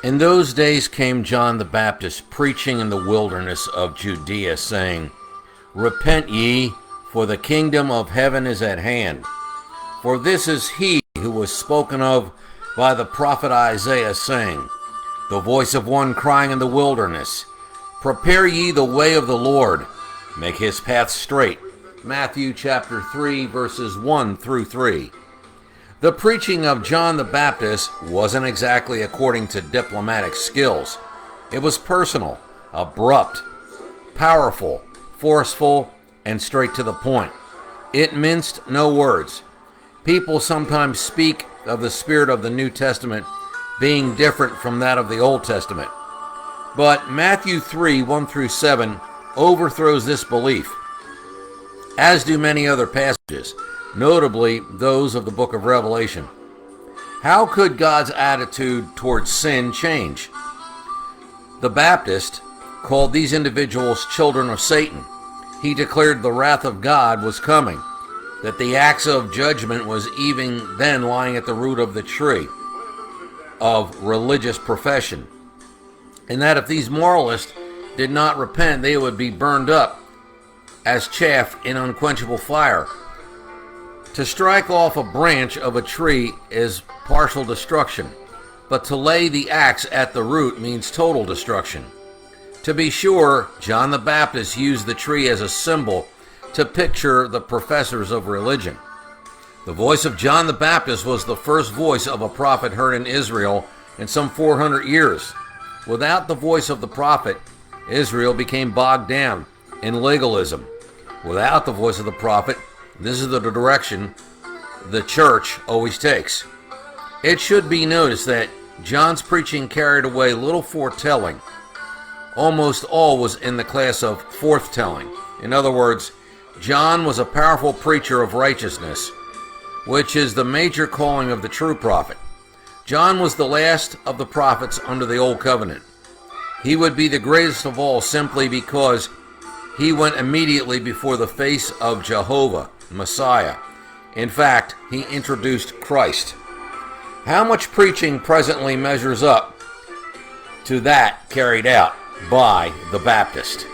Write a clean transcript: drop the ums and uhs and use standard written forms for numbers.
In those days came John the Baptist preaching in the wilderness of Judea, saying, Repent ye, for the kingdom of heaven is at hand. For this is he who was spoken of by the prophet Isaiah, saying, The voice of one crying in the wilderness, Prepare ye the way of the Lord, make his path straight. Matthew chapter 3, verses 1 through 3. The preaching of John the Baptist wasn't exactly according to diplomatic skills. It was personal, abrupt, powerful, forceful, and straight to the point. It minced no words. People sometimes speak of the spirit of the New Testament being different from that of the Old Testament. But Matthew 3, 1 through 7 overthrows this belief, as do many other passages, notably those of the book of Revelation. How could God's attitude towards sin change? The Baptist called these individuals children of Satan. He declared the wrath of God was coming, that the axe of judgment was even then lying at the root of the tree of religious profession, and that if these moralists did not repent, they would be burned up as chaff in unquenchable fire. To strike off a branch of a tree is partial destruction, but to lay the axe at the root means total destruction. To be sure, John the Baptist used the tree as a symbol to picture the professors of religion. The voice of John the Baptist was the first voice of a prophet heard in Israel in some 400 years. Without the voice of the prophet, Israel became bogged down in legalism. Without the voice of the prophet, this is the direction the church always takes. It should be noticed that John's preaching carried away little foretelling. Almost all was in the class of forthtelling. In other words, John was a powerful preacher of righteousness, which is the major calling of the true prophet. John was the last of the prophets under the Old Covenant. He would be the greatest of all simply because he went immediately before the face of Jehovah, Messiah. In fact, he introduced Christ. How much preaching presently measures up to that carried out by the Baptist?